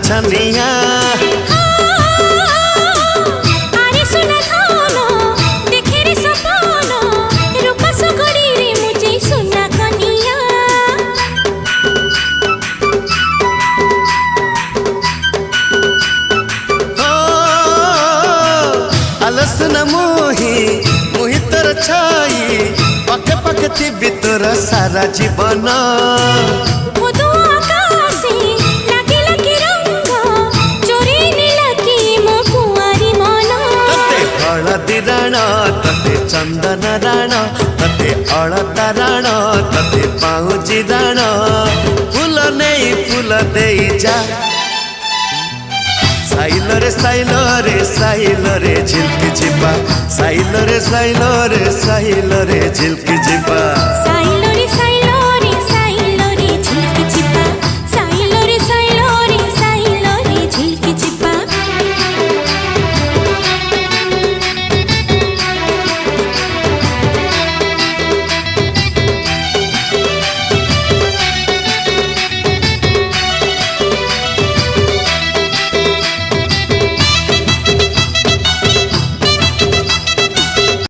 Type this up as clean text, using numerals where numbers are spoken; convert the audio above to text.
छनिया आलसन मुही तोर छाई पके पके थी तोर सारा जीवन हलदी राण तते चंदन राण तते अलता राण तते पाउजी राण फूल नहीं फूल दे जा साइलो रे साइलो रे साइलो रे झिलकी जिबा साइलो रे साइलो रे साइलो रे झिलकी जिबा।